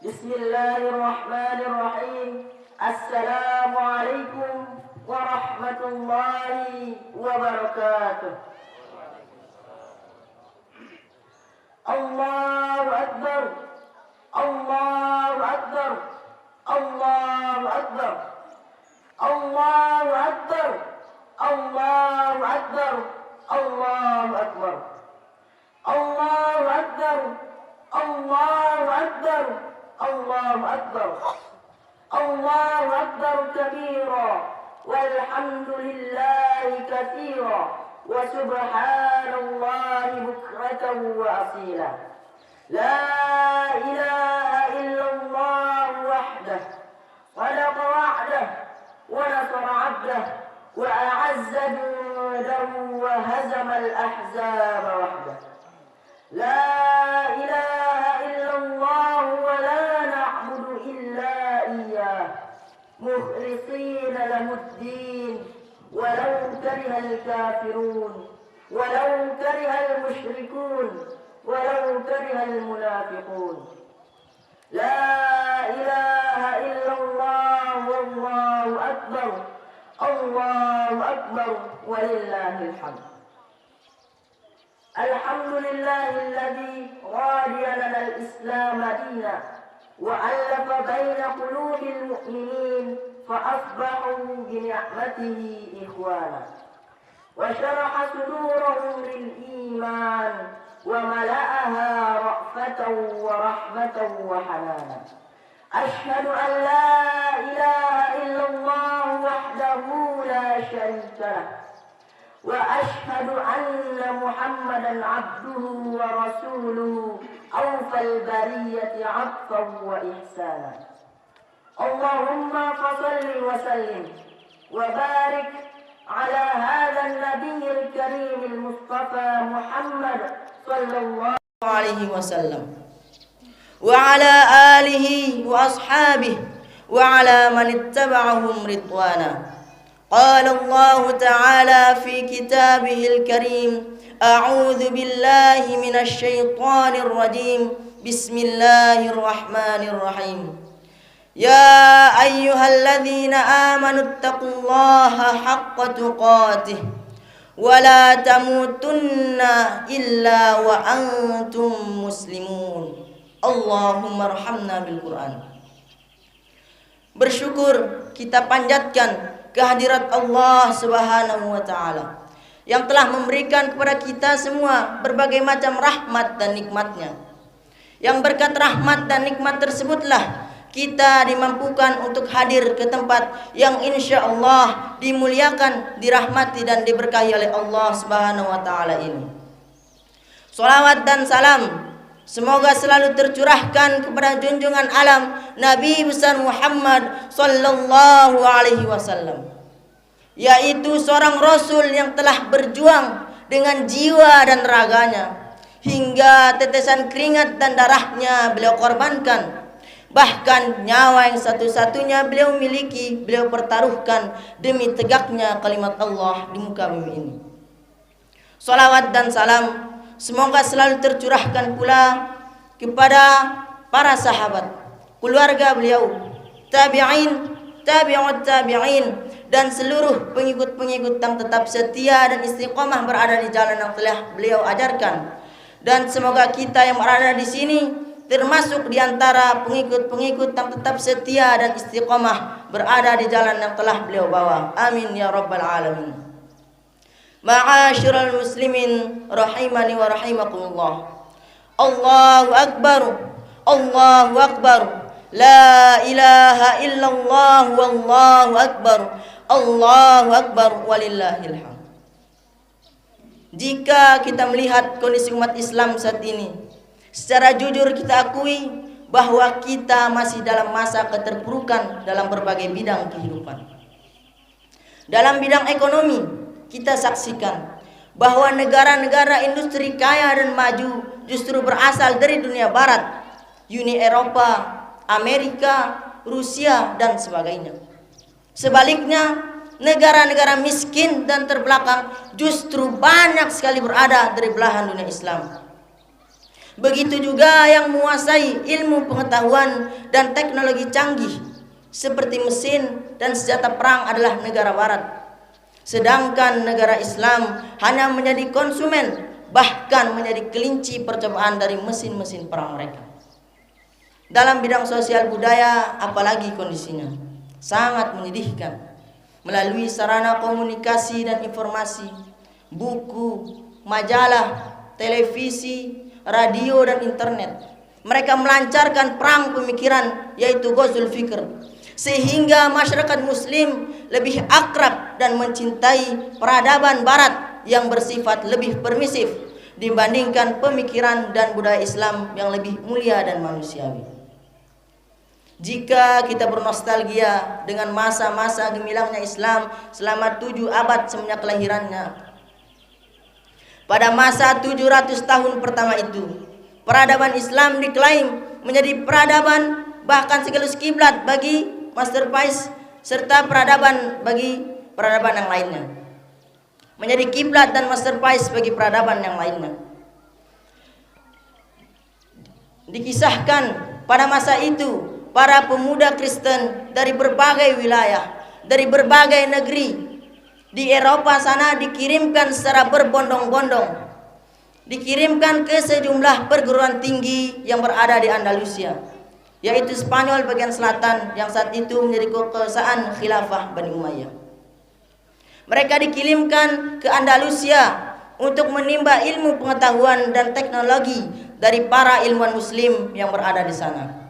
Bismillahirrahmanirrahim. Assalamualaikum warahmatullahi wabarakatuh. Allahu Akbar. Allahu Akbar. Allahu Akbar. Allahu Akbar. Allahu Akbar. Allahu Akbar. Allahu Akbar. Allahu Akbar. Allahu Akbar. Allahu Akbar kabira walhamdulillahi katsira wa subhanallahi bukratan wa asila. La ilaha illallah wahdah صدق وعده ونصر عبده وأعز جنده وهزم الأحزاب وحده. لا إله إلا الله ولا نعبد إلا إياه مخلصين له الدين ولو كره الكافرون ولو كره المشركون ولو كره المنافقون. لا إله إلا الله والله أكبر. الله أكبر ولله الحمد. الحمد لله الذي رضي لنا الإسلام دينا وألف بين قلوب المؤمنين فأصبحوا بنعمته إخوانا وشرح صدورهم للإيمان وملأها رأفة ورحمة وحنانا. أشهد أن لا إله إلا الله وحده لا شريك له وأشهد أن محمدا عبده ورسوله أوفى البرية عطفا وإحسانا. اللهم فصل وسلم وبارك على هذا النبي الكريم المصطفى محمد صلى الله عليه وسلم وعلى آله وأصحابه وعلى من اتبعهم رضوانا. قال الله تعالى في كتابه الكريم: أعوذ بالله من الشيطان الرجيم. بسم الله الرحمن الرحيم. يا أيها الذين آمنوا اتقوا الله حق تقاته ولا تموتن إلا وأنتم مسلمون. Allahumma arhamna bil Quran. Bersyukur kita panjatkan kehadirat Allah Subhanahu wa taala yang telah memberikan kepada kita semua berbagai macam rahmat dan nikmatnya. Yang berkat rahmat dan nikmat tersebutlah kita dimampukan untuk hadir ke tempat yang insya Allah dimuliakan, dirahmati dan diberkahi oleh Allah Subhanahu wa taala ini. Salawat dan salam semoga selalu tercurahkan kepada junjungan alam Nabi besar Muhammad sallallahu alaihi wasallam, yaitu seorang rasul yang telah berjuang dengan jiwa dan raganya hingga tetesan keringat dan darahnya beliau korbankan. Bahkan nyawa yang satu-satunya beliau miliki beliau pertaruhkan demi tegaknya kalimat Allah di muka bumi ini. Salawat dan salam semoga selalu tercurahkan pula kepada para sahabat, keluarga beliau, tabi'in, tabi'ut tabi'in, dan seluruh pengikut-pengikut yang tetap setia dan istiqomah berada di jalan yang telah beliau ajarkan. Dan semoga kita yang berada di sini termasuk di antara pengikut-pengikut yang tetap setia dan istiqomah berada di jalan yang telah beliau bawa. Amin ya rabbal alamin. Ma'asyiral muslimin rahimani wa rahimakumullah. Allahu akbar. Allahu akbar. La ilaha illallah wallahu akbar. Allahu akbar walillahil hamd. Jika kita melihat kondisi umat Islam saat ini, secara jujur kita akui bahwa kita masih dalam masa keterpurukan dalam berbagai bidang kehidupan. Dalam bidang ekonomi, kita saksikan bahwa negara-negara industri kaya dan maju justru berasal dari dunia barat, Uni Eropa, Amerika, Rusia, dan sebagainya. Sebaliknya, negara-negara miskin dan terbelakang justru banyak sekali berada dari belahan dunia Islam. Begitu juga yang menguasai ilmu pengetahuan dan teknologi canggih seperti mesin dan senjata perang adalah negara barat. Sedangkan negara Islam hanya menjadi konsumen, bahkan menjadi kelinci percobaan dari mesin-mesin perang mereka. Dalam bidang sosial budaya apalagi kondisinya sangat menyedihkan. Melalui sarana komunikasi dan informasi, buku, majalah, televisi, radio dan internet, mereka melancarkan perang pemikiran, yaitu ghazul fikr, sehingga masyarakat muslim lebih akrab dan mencintai peradaban barat yang bersifat lebih permisif dibandingkan pemikiran dan budaya Islam yang lebih mulia dan manusiawi. Jika kita bernostalgia dengan masa-masa gemilangnya Islam selama 7 abad semenjak kelahirannya, pada masa 700 tahun pertama itu, peradaban Islam diklaim menjadi peradaban bahkan sekaligus kiblat bagi masterpiece serta peradaban bagi peradaban yang lainnya. Menjadi kiblat dan masterpiece bagi peradaban yang lainnya. Dikisahkan pada masa itu para pemuda Kristen dari berbagai wilayah, dari berbagai negeri di Eropa sana dikirimkan secara berbondong-bondong, dikirimkan ke sejumlah perguruan tinggi yang berada di Andalusia, yaitu Spanyol bagian selatan yang saat itu menjadi kekuasaan khilafah Bani Umayyah. Mereka dikirimkan ke Andalusia untuk menimba ilmu pengetahuan dan teknologi dari para ilmuwan muslim yang berada di sana.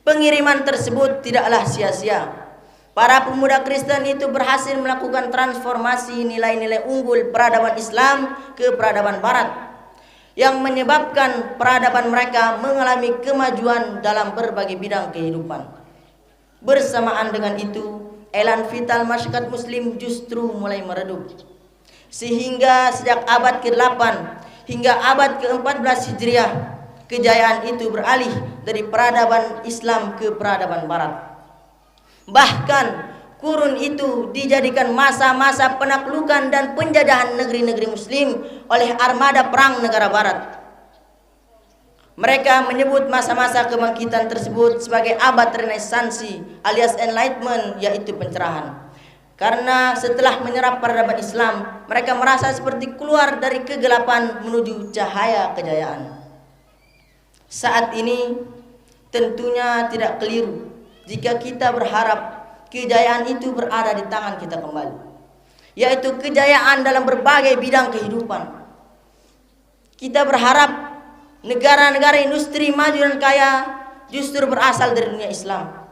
Pengiriman tersebut tidaklah sia-sia. Para pemuda Kristen itu berhasil melakukan transformasi nilai-nilai unggul peradaban Islam ke peradaban Barat, yang menyebabkan peradaban mereka mengalami kemajuan dalam berbagai bidang kehidupan. Bersamaan dengan itu, elan vital masyarakat muslim justru mulai meredup, sehingga sejak abad ke-8 hingga abad ke-14 Hijriah, kejayaan itu beralih dari peradaban Islam ke peradaban Barat. Bahkan kurun itu dijadikan masa-masa penaklukan dan penjajahan negeri-negeri muslim oleh armada perang negara Barat. Mereka menyebut masa-masa kebangkitan tersebut sebagai abad renesansi alias enlightenment, yaitu pencerahan. Karena setelah menyerap peradaban Islam, mereka merasa seperti keluar dari kegelapan menuju cahaya kejayaan. Saat ini tentunya tidak keliru jika kita berharap kejayaan itu berada di tangan kita kembali, yaitu kejayaan dalam berbagai bidang kehidupan. Kita berharap negara-negara industri maju dan kaya justru berasal dari dunia Islam.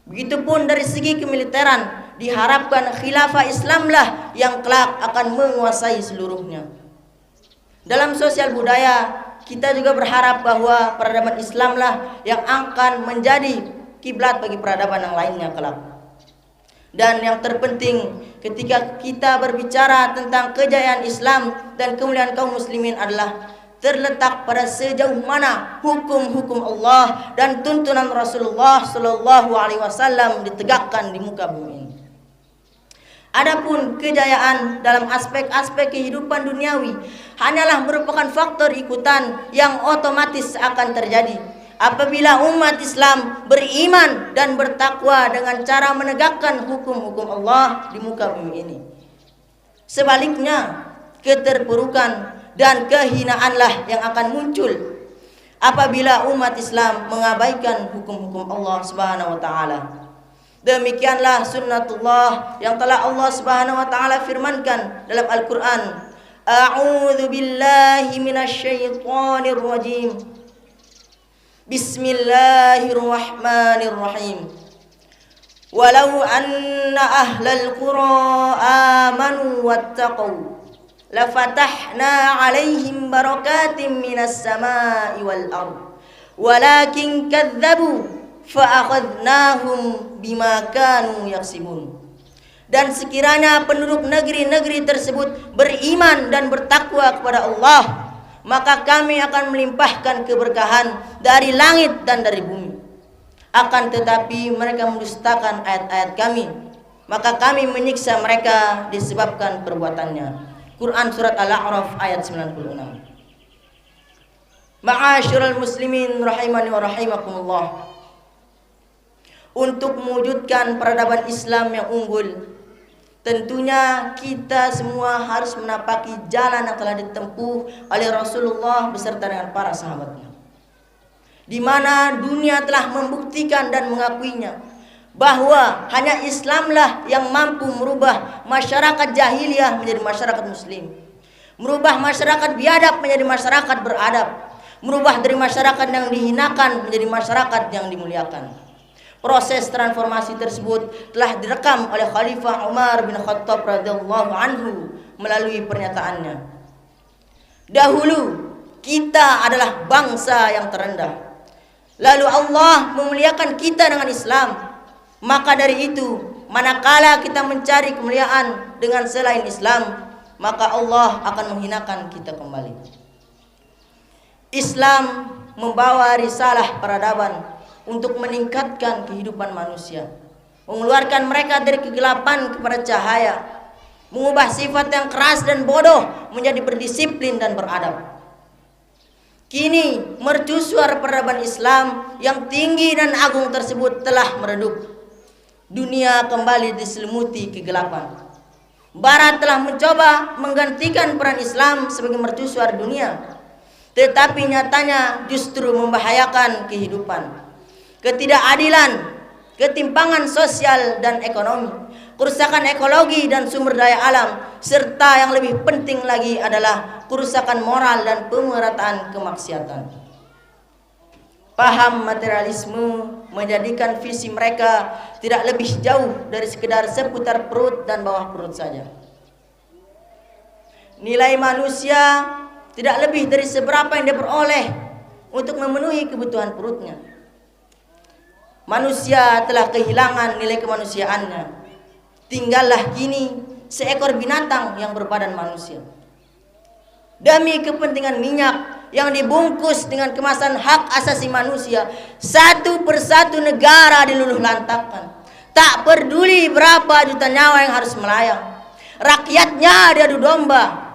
Begitupun dari segi kemiliteran, diharapkan khilafah Islamlah yang kelak akan menguasai seluruhnya. Dalam sosial budaya, kita juga berharap bahwa peradaban Islamlah yang akan menjadi kiblat bagi peradaban yang lainnya kelak. Dan yang terpenting ketika kita berbicara tentang kejayaan Islam dan kemuliaan kaum muslimin adalah terletak pada sejauh mana hukum-hukum Allah dan tuntunan Rasulullah Shallallahu Alaihi Wasallam ditegakkan di muka bumi ini. Adapun kejayaan dalam aspek-aspek kehidupan duniawi hanyalah merupakan faktor ikutan yang otomatis akan terjadi apabila umat Islam beriman dan bertakwa dengan cara menegakkan hukum-hukum Allah di muka bumi ini. Sebaliknya, keterpurukan dan kehinaanlah yang akan muncul apabila umat Islam mengabaikan hukum-hukum Allah Subhanahu wa taala. Demikianlah sunnatullah yang telah Allah Subhanahu wa taala firmankan dalam Al-Qur'an. A'udzu billahi minasyaitonir rajim. Bismillahirrahmanirrahim. Walau anna ahlal qura amanu wattaqu lafatahna 'alaihim barakatim minas samaa'i wal ardh walakin kadzdzabu fa'akhadnahum bima kanu yaksibun. Dan sekiranya penduduk negeri-negeri tersebut beriman dan bertakwa kepada Allah, maka kami akan melimpahkan keberkahan dari langit dan dari bumi. Akan tetapi mereka mendustakan ayat-ayat kami, maka kami menyiksa mereka disebabkan perbuatannya. Quran surat Al-A'raf ayat 96. Ma'asyiral muslimin rahimani wa rahimakumullah. Untuk mewujudkan peradaban Islam yang unggul, tentunya kita semua harus menapaki jalan yang telah ditempuh oleh Rasulullah beserta dengan para sahabatnya, di mana dunia telah membuktikan dan mengakuinya bahwa hanya Islamlah yang mampu merubah masyarakat jahiliyah menjadi masyarakat muslim, merubah masyarakat biadab menjadi masyarakat beradab, merubah dari masyarakat yang dihinakan menjadi masyarakat yang dimuliakan. Proses transformasi tersebut telah direkam oleh Khalifah Umar bin Khattab radhiyallahu anhu melalui pernyataannya. Dahulu kita adalah bangsa yang terendah, lalu Allah memuliakan kita dengan Islam. Maka dari itu, manakala kita mencari kemuliaan dengan selain Islam, maka Allah akan menghinakan kita kembali. Islam membawa risalah peradaban untuk meningkatkan kehidupan manusia, mengeluarkan mereka dari kegelapan kepada cahaya, mengubah sifat yang keras dan bodoh menjadi berdisiplin dan beradab. Kini mercusuar peradaban Islam yang tinggi dan agung tersebut telah meredup. Dunia kembali diselimuti kegelapan. Barat telah mencoba menggantikan peran Islam sebagai mercusuar dunia, tetapi nyatanya justru membahayakan kehidupan. Ketidakadilan, ketimpangan sosial dan ekonomi, kerusakan ekologi dan sumber daya alam, serta yang lebih penting lagi adalah kerusakan moral dan pemerataan kemaksiatan. Paham materialisme menjadikan visi mereka tidak lebih jauh dari sekedar seputar perut dan bawah perut saja. Nilai manusia tidak lebih dari seberapa yang dia peroleh untuk memenuhi kebutuhan perutnya. Manusia telah kehilangan nilai kemanusiaannya. Tinggallah kini seekor binatang yang berbadan manusia. Demi kepentingan minyak yang dibungkus dengan kemasan hak asasi manusia, satu persatu negara diluluh lantakkan. Tak peduli berapa juta nyawa yang harus melayang. Rakyatnya diadu domba,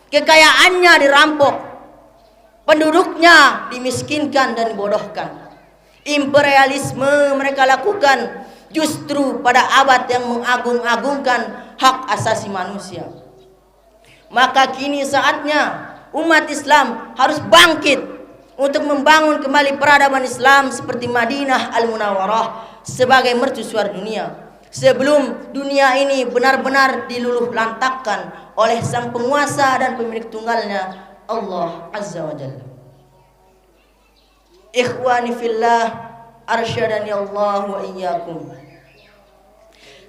kekayaannya dirampok, penduduknya dimiskinkan dan dibodohkan. Imperialisme mereka lakukan justru pada abad yang mengagung-agungkan hak asasi manusia. Maka kini saatnya umat Islam harus bangkit untuk membangun kembali peradaban Islam seperti Madinah Al-Munawwarah sebagai mercusuar dunia, sebelum dunia ini benar-benar diluluh lantakkan oleh sang penguasa dan pemilik tunggalnya, Allah Azza wa Jalla. Ikhwani fillah, arsyadani Allah wa iyyakum.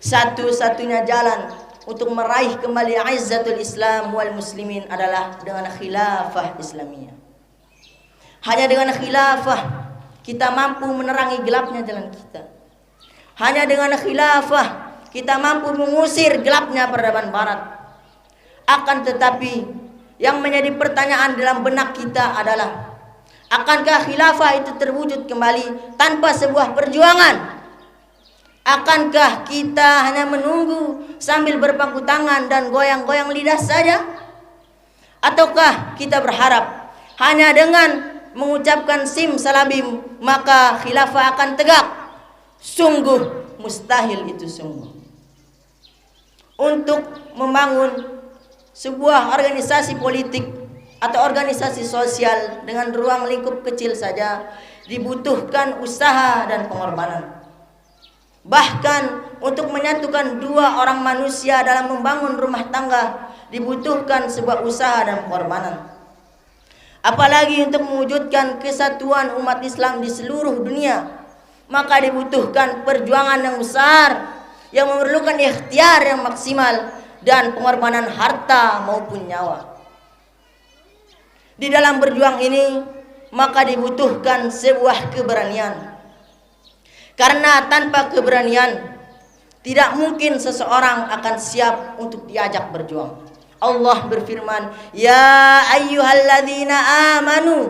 Satu-satunya jalan untuk meraih kembali izzatul Islam wal muslimin adalah dengan khilafah Islamiyah. Hanya dengan khilafah kita mampu menerangi gelapnya jalan kita. Hanya dengan khilafah kita mampu mengusir gelapnya peradaban barat. Akan tetapi yang menjadi pertanyaan dalam benak kita adalah, akankah khilafah itu terwujud kembali tanpa sebuah perjuangan? Akankah kita hanya menunggu sambil berpangku tangan dan goyang-goyang lidah saja? Ataukah kita berharap hanya dengan mengucapkan simsalabim maka khilafah akan tegak? Sungguh mustahil itu sungguh. Untuk membangun sebuah organisasi politik atau organisasi sosial dengan ruang lingkup kecil saja dibutuhkan usaha dan pengorbanan. Bahkan untuk menyatukan dua orang manusia dalam membangun rumah tangga dibutuhkan sebuah usaha dan pengorbanan. Apalagi untuk mewujudkan kesatuan umat Islam di seluruh dunia, maka dibutuhkan perjuangan yang besar yang memerlukan ikhtiar yang maksimal dan pengorbanan harta maupun nyawa. Di dalam berjuang ini maka dibutuhkan sebuah keberanian. Karena tanpa keberanian tidak mungkin seseorang akan siap untuk diajak berjuang. Allah berfirman, "Ya ayyuhalladzina amanu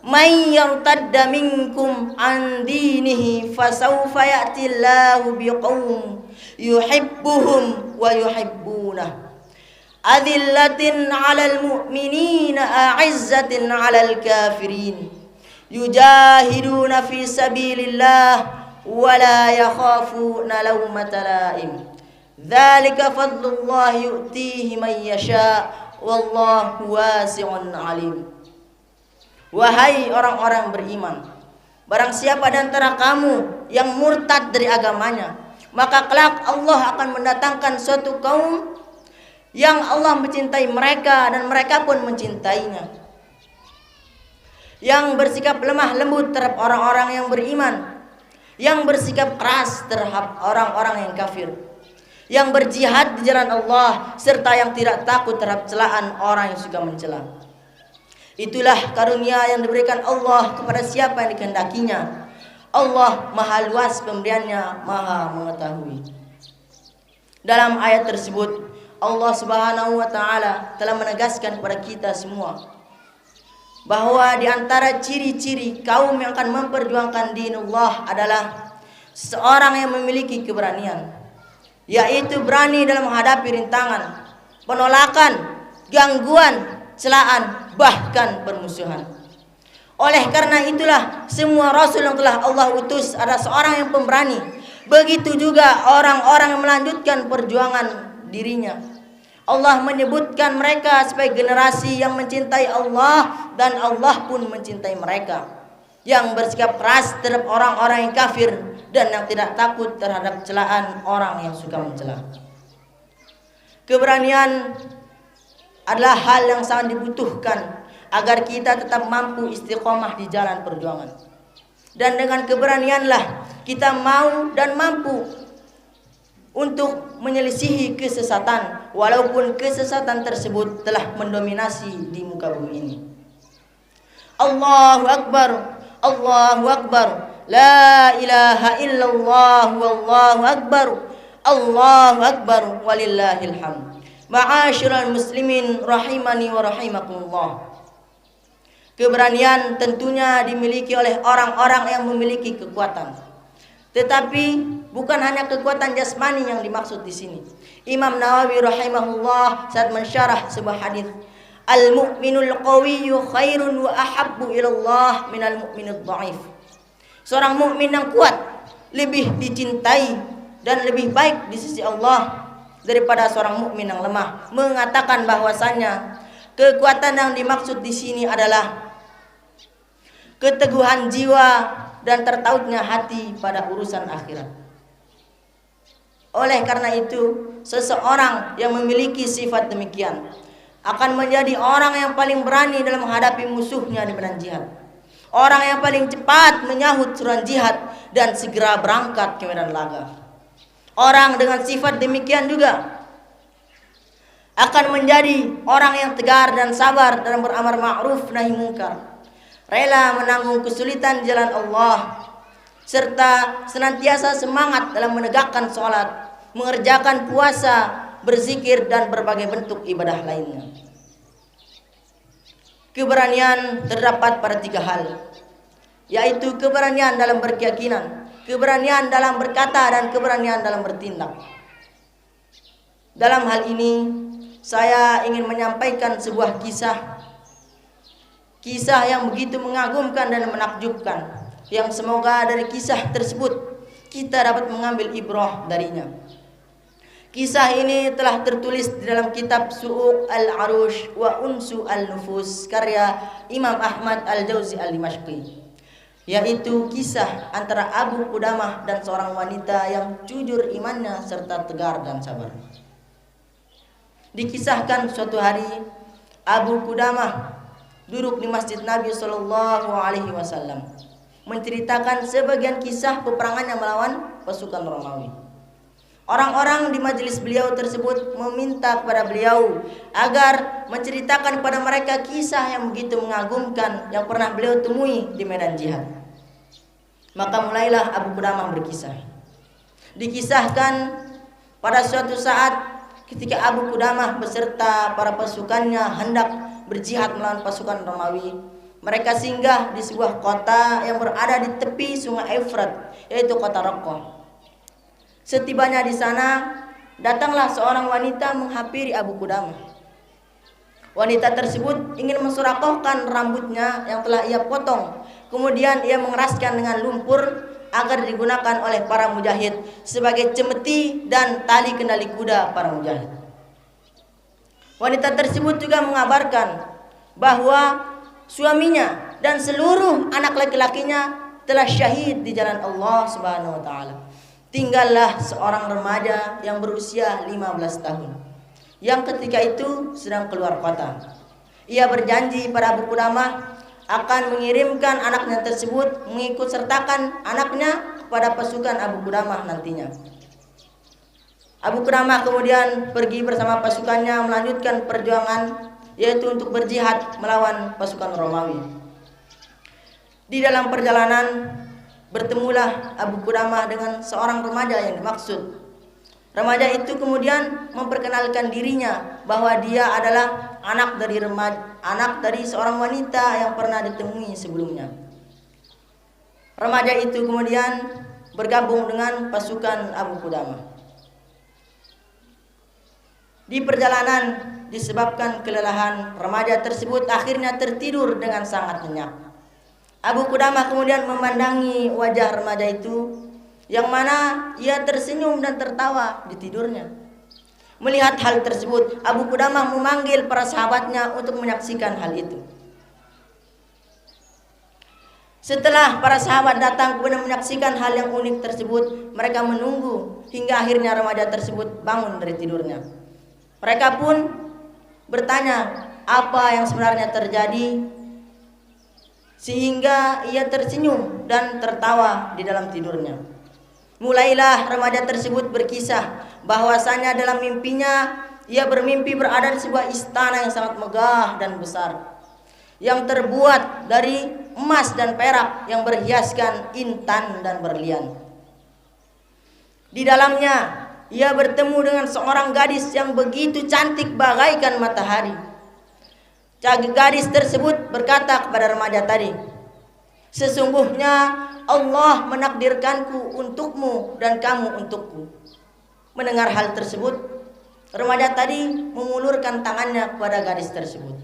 may yartadda minkum an dinihi fasawfa ya'tillahu biqaum yuhibbuhum wa yuhibbunah." Adillatin 'alal mu'minina a'izzatin 'alal kafirin. Yujahiduna fi sabilillah wa la yakhafuna lawmata laim. Dzalika fadlullah yu'tihi man yasha wallahu wasi'un 'alim. Wahai orang-orang beriman, barang siapa di antara kamu yang murtad dari agamanya, maka kelak Allah akan mendatangkan suatu kaum yang Allah mencintai mereka dan mereka pun mencintainya, yang bersikap lemah lembut terhadap orang-orang yang beriman, yang bersikap keras terhadap orang-orang yang kafir, yang berjihad di jalan Allah, serta yang tidak takut terhadap celaan orang yang suka mencela. Itulah karunia yang diberikan Allah kepada siapa yang dikehendakinya. Allah maha luas pemberiannya, maha mengetahui. Dalam ayat tersebut Allah subhanahu wa ta'ala telah menegaskan kepada kita semua bahwa di antara ciri-ciri kaum yang akan memperjuangkan dinullah adalah seorang yang memiliki keberanian, yaitu berani dalam menghadapi rintangan, penolakan, gangguan, celaan, bahkan permusuhan. Oleh karena itulah semua rasul yang telah Allah utus adalah seorang yang pemberani. Begitu juga orang-orang yang melanjutkan perjuangan dirinya. Allah menyebutkan mereka sebagai generasi yang mencintai Allah dan Allah pun mencintai mereka, yang bersikap keras terhadap orang-orang yang kafir dan yang tidak takut terhadap celaan orang yang suka mencela. Keberanian adalah hal yang sangat dibutuhkan agar kita tetap mampu istiqomah di jalan perjuangan. Dan dengan keberanianlah kita mau dan mampu untuk menyelisihi kesesatan, walaupun kesesatan tersebut telah mendominasi di muka bumi ini. Allahu Akbar, Allahu Akbar, la ilaha illallah, wallahu akbar, Allahu Akbar, walillahil hamd. Ma'asyiral muslimin rahimani wa rahimakumullah. Keberanian tentunya dimiliki oleh orang-orang yang memiliki kekuatan. Tetapi bukan hanya kekuatan jasmani yang dimaksud di sini. Imam Nawawi rahimahullah saat mensyarah sebuah hadis, al-mu'minul qawiyyu khairun wa ahabbu ilallah minal mu'minid dha'if. Seorang mukmin yang kuat lebih dicintai dan lebih baik di sisi Allah daripada seorang mukmin yang lemah. Mengatakan bahwasannya kekuatan yang dimaksud di sini adalah keteguhan jiwa dan tertautnya hati pada urusan akhirat. Oleh karena itu, seseorang yang memiliki sifat demikian akan menjadi orang yang paling berani dalam menghadapi musuhnya di medan jihad. Orang yang paling cepat menyahut seruan jihad dan segera berangkat ke medan laga. Orang dengan sifat demikian juga akan menjadi orang yang tegar dan sabar dalam beramar ma'ruf nahi munkar, rela menanggung kesulitan jalan Allah, serta senantiasa semangat dalam menegakkan sholat, mengerjakan puasa, berzikir dan berbagai bentuk ibadah lainnya. Keberanian terdapat pada 3 hal, yaitu keberanian dalam berkeyakinan, keberanian dalam berkata, dan keberanian dalam bertindak. Dalam hal ini saya ingin menyampaikan sebuah kisah yang begitu mengagumkan dan menakjubkan, yang semoga dari kisah tersebut kita dapat mengambil ibrah darinya. Kisah ini telah tertulis di dalam kitab Su'uq al-Arush wa Unsu al-Nufus karya Imam Ahmad al-Jauzi al-Dimashqi, yaitu kisah antara Abu Qudamah dan seorang wanita yang jujur imannya serta tegar dan sabar. Dikisahkan suatu hari Abu Qudamah duduk di masjid Nabi SAW menceritakan sebagian kisah peperangannya melawan pasukan Romawi. Orang-orang di majelis beliau tersebut meminta kepada beliau agar menceritakan kepada mereka kisah yang begitu mengagumkan yang pernah beliau temui di medan jihad. Maka mulailah Abu Qudamah berkisah. Dikisahkan pada suatu saat ketika Abu Qudamah beserta para pasukannya hendak berjihad melawan pasukan Romawi, mereka singgah di sebuah kota yang berada di tepi sungai Efrat, yaitu kota Raqqah. Setibanya di sana, datanglah seorang wanita menghampiri Abu Qudamah. Wanita tersebut ingin mensurakohkan rambutnya yang telah ia potong. Kemudian ia mengeraskan dengan lumpur agar digunakan oleh para mujahid sebagai cemeti dan tali kendali kuda para mujahid. Wanita tersebut juga mengabarkan bahwa suaminya dan seluruh anak laki-lakinya telah syahid di jalan Allah Subhanahu wa taala. Tinggallah seorang remaja yang berusia 15 tahun yang ketika itu sedang keluar kota. Ia berjanji pada Abu Qudamah akan mengirimkan anaknya tersebut mengikut sertakan anaknya kepada pasukan Abu Qudamah nantinya. Abu Qudamah kemudian pergi bersama pasukannya melanjutkan perjuangan, yaitu untuk berjihad melawan pasukan Romawi. Di dalam perjalanan bertemulah Abu Qudamah dengan seorang remaja yang dimaksud. Remaja itu kemudian memperkenalkan dirinya bahwa dia adalah anak dari seorang wanita yang pernah ditemui sebelumnya. Remaja itu kemudian bergabung dengan pasukan Abu Qudamah. Di perjalanan disebabkan kelelahan, remaja tersebut akhirnya tertidur dengan sangat nyenyak. Abu Qudamah kemudian memandangi wajah remaja itu yang mana ia tersenyum dan tertawa di tidurnya. Melihat hal tersebut, Abu Qudamah memanggil para sahabatnya untuk menyaksikan hal itu. Setelah para sahabat datang kemudian menyaksikan hal yang unik tersebut, mereka menunggu hingga akhirnya remaja tersebut bangun dari tidurnya. Mereka pun bertanya apa yang sebenarnya terjadi sehingga ia tersenyum dan tertawa di dalam tidurnya. Mulailah remaja tersebut berkisah bahwasanya dalam mimpinya ia bermimpi berada di sebuah istana yang sangat megah dan besar yang terbuat dari emas dan perak yang berhiaskan intan dan berlian. Di dalamnya ia bertemu dengan seorang gadis yang begitu cantik bagaikan matahari. Gadis tersebut berkata kepada remaja tadi, "Sesungguhnya Allah menakdirkanku untukmu dan kamu untukku." Mendengar hal tersebut, remaja tadi mengulurkan tangannya kepada gadis tersebut.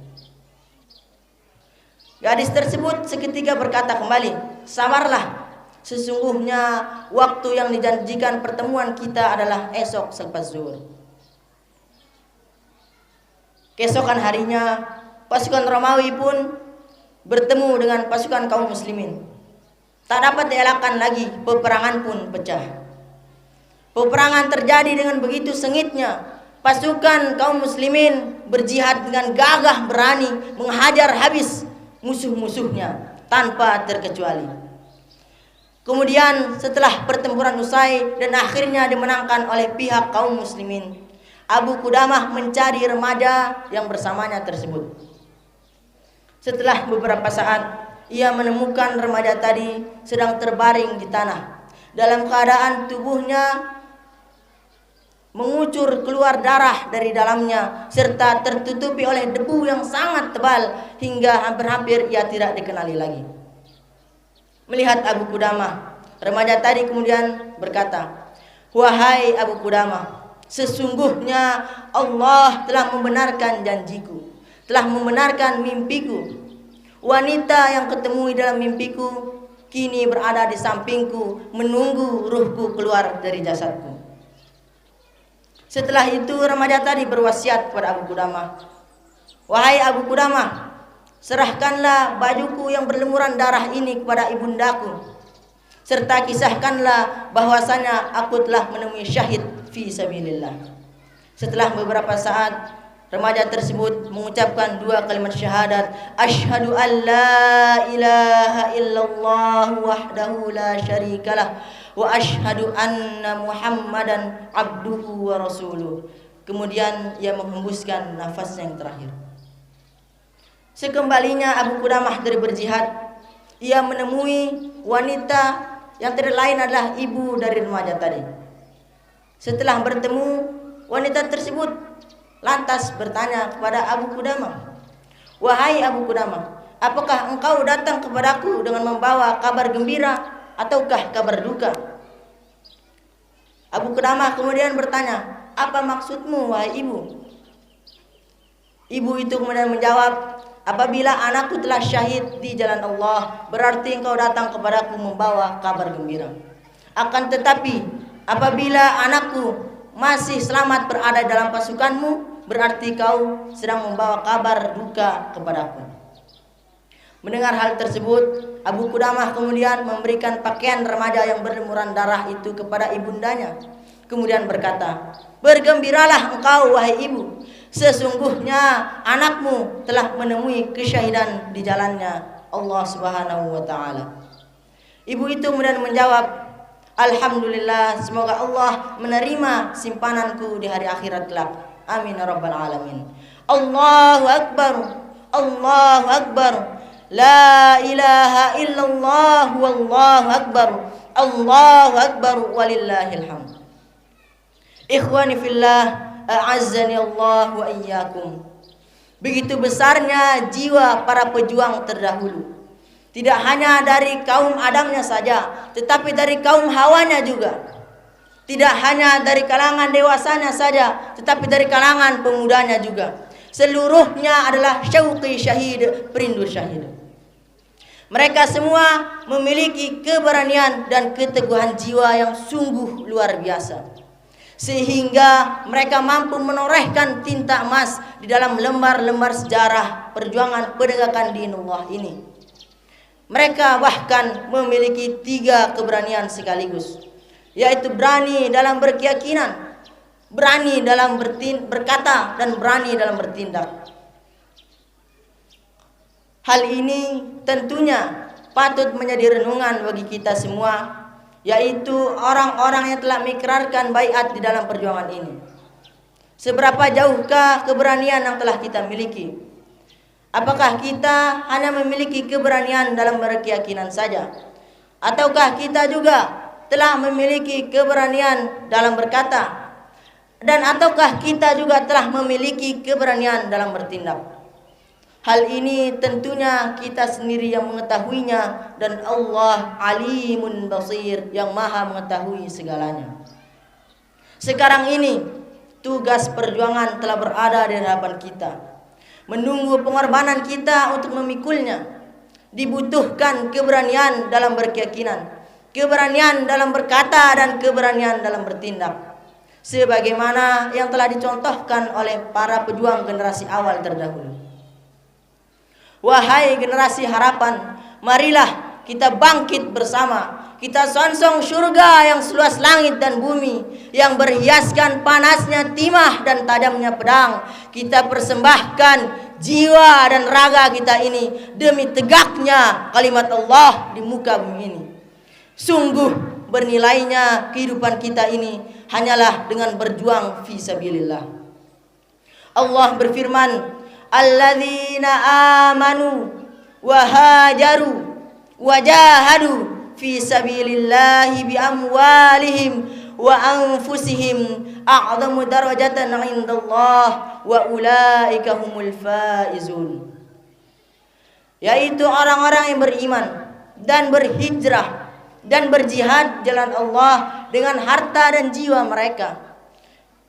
Gadis tersebut seketika berkata kembali, "Sabarlah, sesungguhnya waktu yang dijanjikan pertemuan kita adalah esok selepas zuhur." Keesokan harinya, pasukan Romawi pun bertemu dengan pasukan kaum muslimin. Tak dapat dielakkan lagi, peperangan pun pecah. Peperangan terjadi dengan begitu sengitnya. Pasukan kaum muslimin berjihad dengan gagah berani menghajar habis musuh-musuhnya tanpa terkecuali. Kemudian setelah pertempuran usai dan akhirnya dimenangkan oleh pihak kaum muslimin, Abu Qudamah mencari remaja yang bersamanya tersebut. Setelah beberapa saat, ia menemukan remaja tadi sedang terbaring di tanah dalam keadaan tubuhnya mengucur keluar darah dari dalamnya serta tertutupi oleh debu yang sangat tebal hingga hampir-hampir ia tidak dikenali lagi. Melihat Abu Qudamah, remaja tadi kemudian berkata, "Wahai Abu Qudamah, sesungguhnya Allah telah membenarkan janjiku, telah membenarkan mimpiku. Wanita yang ketemui dalam mimpiku kini berada di sampingku menunggu ruhku keluar dari jasadku." Setelah itu remaja tadi berwasiat kepada Abu Qudamah, "Wahai Abu Qudamah, serahkanlah bajuku yang berlumuran darah ini kepada ibundaku, serta kisahkanlah bahwasanya aku telah menemui syahid fi sabilillah." Setelah beberapa saat, remaja tersebut mengucapkan dua kalimat syahadat, "Asyhadu an la ilaha illallah wahdahu la syarikalah wa asyhadu anna Muhammadan abduhu wa rasuluh." Kemudian ia menghembuskan nafasnya yang terakhir. Sekembalinya Abu Qudamah dari berjihad, ia menemui wanita yang tidak lain adalah ibu dari remaja tadi. Setelah bertemu, wanita tersebut lantas bertanya kepada Abu Qudamah, "Wahai Abu Qudamah, apakah engkau datang kepadaku dengan membawa kabar gembira ataukah kabar duka?" Abu Qudamah kemudian bertanya, "Apa maksudmu wahai ibu?" Ibu itu kemudian menjawab, "Apabila anakku telah syahid di jalan Allah, berarti engkau datang kepadaku membawa kabar gembira. Akan tetapi apabila anakku masih selamat berada dalam pasukanmu, berarti kau sedang membawa kabar duka kepadaku." Mendengar hal tersebut, Abu Qudamah kemudian memberikan pakaian remaja yang berlumuran darah itu kepada ibundanya. Kemudian berkata, "Bergembiralah engkau wahai ibu, sesungguhnya anakmu telah menemui kesyahidan di jalannya Allah Subhanahu wa taala." Ibu itu kemudian menjawab, "Alhamdulillah, semoga Allah menerima simpananku di hari akhirat kelak. Amin ya rabbal alamin." Allahu akbar, Allahu akbar. La ilaha illallah wallahu akbar. Allahu akbar walillahil hamd. Ikhwani fillah, a'azzani Allah wa iyyakum. Begitu besarnya jiwa para pejuang terdahulu. Tidak hanya dari kaum Adamnya saja, tetapi dari kaum Hawanya juga. Tidak hanya dari kalangan dewasanya saja, tetapi dari kalangan pemudanya juga. Seluruhnya adalah syauqi syahid, perindu syahid. Mereka semua memiliki keberanian dan keteguhan jiwa yang sungguh luar biasa, sehingga mereka mampu menorehkan tinta emas di dalam lembar-lembar sejarah perjuangan penegakan dinullah ini. Mereka bahkan memiliki 3 keberanian sekaligus, yaitu berani dalam berkeyakinan, berani dalam berkata, dan berani dalam bertindak. Hal ini tentunya patut menjadi renungan bagi kita semua, yaitu orang-orang yang telah mengikrarkan baiat di dalam perjuangan ini. Seberapa jauhkah keberanian yang telah kita miliki? Apakah kita hanya memiliki keberanian dalam berkeyakinan saja? Ataukah kita juga telah memiliki keberanian dalam berkata? Dan ataukah kita juga telah memiliki keberanian dalam bertindak? Hal ini tentunya kita sendiri yang mengetahuinya, dan Allah alimun basir, yang maha mengetahui segalanya. Sekarang ini tugas perjuangan telah berada di hadapan kita, menunggu pengorbanan kita untuk memikulnya. Dibutuhkan keberanian dalam berkeyakinan, keberanian dalam berkata, dan keberanian dalam bertindak, sebagaimana yang telah dicontohkan oleh para pejuang generasi awal terdahulu. Wahai generasi harapan, marilah kita bangkit bersama. Kita songsong surga yang seluas langit dan bumi, yang berhiaskan panasnya timah dan tajamnya pedang. Kita persembahkan jiwa dan raga kita ini demi tegaknya kalimat Allah di muka bumi ini. Sungguh bernilainya kehidupan kita ini hanyalah dengan berjuang fi sabilillah. Allah berfirman, "Alladzina amanu wa hajaru wa jahadu fi sabilillahi bi amwalihim wa anfusihim a'zamu darajatan 'indallah wa ulaika humul faizun." Yaitu orang-orang yang beriman dan berhijrah dan berjihad jalan Allah dengan harta dan jiwa mereka.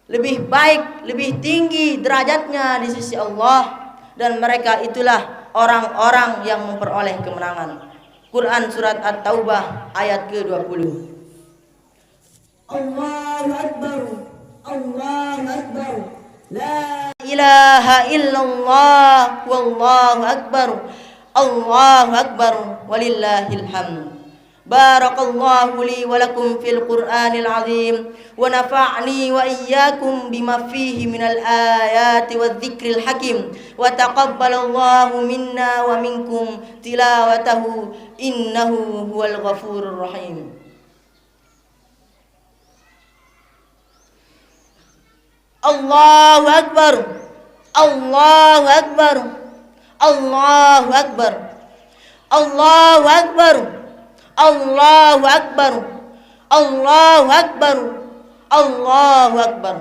Lebih baik, lebih tinggi derajatnya di sisi Allah, dan mereka itulah orang-orang yang memperoleh kemenangan. Quran surat At-Taubah ayat ke-20. Allahu Akbar, Allahu Akbar, la ilaha illallah, wallahu akbar, Allahu akbar, walillahil hamd. Barakallahu li wa lakum fil Qur'anil azim, wa nafa'ni wa iyyakum bima fihi minal ayati wadh-dhikril hakim, wa taqabbalallahu minna wa minkum tilawatahu innahu huwal ghafurur rahim. Allahu akbar, Allahu akbar, Allahu akbar, Allahu akbar, Allahu akbar, Allahu akbar, Allahu akbar,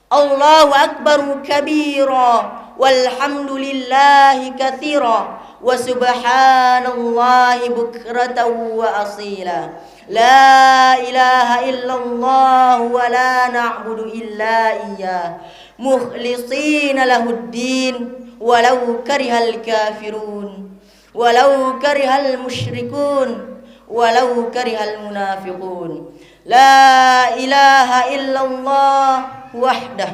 Allahu akbar kabira, walhamdulillahi katsira, wa subhanallahi bukratan wa asila. La ilaha illallah wa la na'budu illa iyyah mukhlisina lahuddin walau karihal kafirun walau karihal musyrikun walau karihal munafiqun. La ilaha illallah wahdah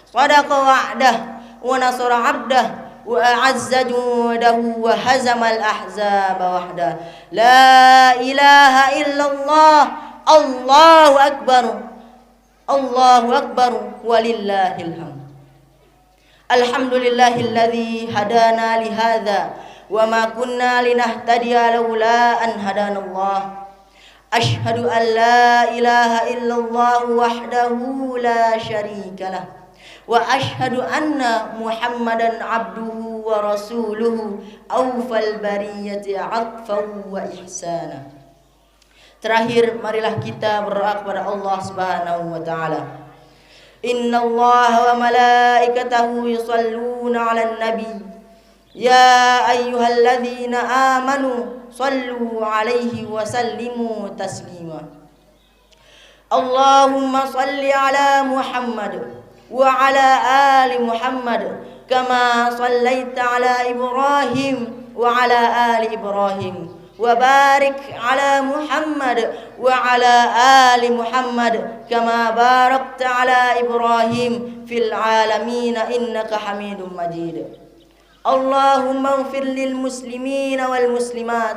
sadaqa wa'dah wa nasara 'abdah wa a'azza judahu wa hazamal ahzaba wahda. La ilaha illallah Allahu akbar walillahil hamd. Alhamdulillahilladzi hadana li hadza wa ma kunna linahtadiya laula an hadanallah. Asyhadu an la ilaha illallah wahdahu la syarikalah wa asyhadu anna Muhammadan abduhu wa rasuluhu awfal bariyati atfan wa ihsana. Terakhir, marilah kita berdoa kepada Allah Subhanahu wa taala. Innallaha wa malaikatahu yusalluna 'alan nabi. Ya ayyuhalladzina amanu sallu 'alaihi wa sallimu taslima. Allahumma salli 'ala Muhammad وعلى آل محمد كما صليت على إبراهيم وعلى آل إبراهيم وبارك على محمد وعلى آل محمد كما باركت على إبراهيم في العالمين إنك حميد مجيد. اللهم اغفر للمسلمين والمسلمات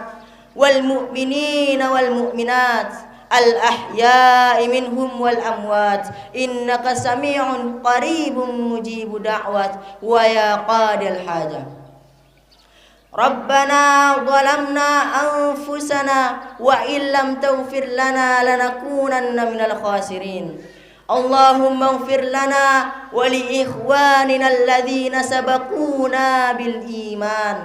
والمؤمنين والمؤمنات الأحياء منهم والأموات إنك سميع قريب مجيب دعوات ويا قاضي الحاجة. ربنا ظلمنا أنفسنا وإن لم تغفر لنا لنكونن من الخاسرين. اللهم اغفر لنا ولإخواننا الذين سبقونا بالإيمان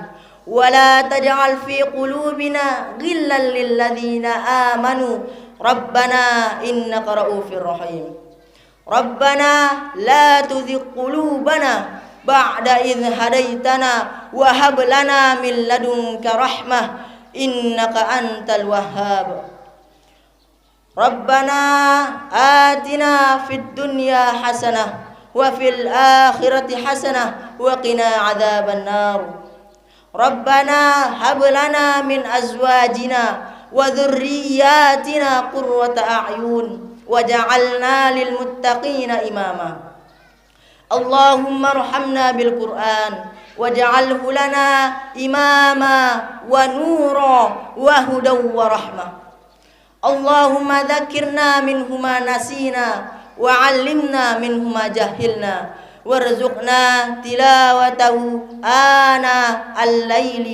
ولا تجعل في قلوبنا غلا للذين آمنوا ربنا إنك رؤوف رحيم. ربنا لا تزغ قلوبنا بعد إذ هديتنا وهب لنا من لدنك رحمة إنك أنت الوهاب. ربنا آتنا في الدنيا حسنة وفي الآخرة حسنة وقنا عذاب النار. ربنا هب لنا من أزواجنا وذرياتنا قرة أعين وجعلنا للمتقين إماما. اللهم ارحمنا بالقرآن واجعله لنا إماما ونورا وهدى ورحمة. اللهم ذكرنا منه ما نسينا وعلمنا منه ما جهلنا وارزقنا تلاوته آناء الليل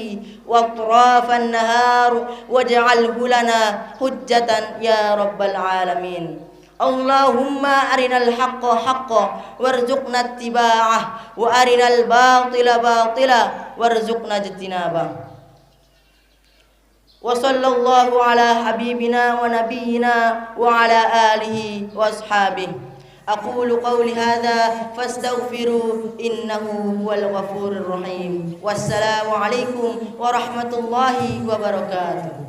وأطراف النهار واجعله لنا حجة يا رب العالمين. اللهم أرنا الحق حقا وارزقنا اتباعه وأرنا الباطل باطلا وارزقنا اجتنابه. وصلى الله على حبيبنا ونبينا وعلى آله وأصحابه. أقول قولي هذا فاستغفروه إنه هو الغفور الرحيم. والسلام عليكم ورحمة الله وبركاته.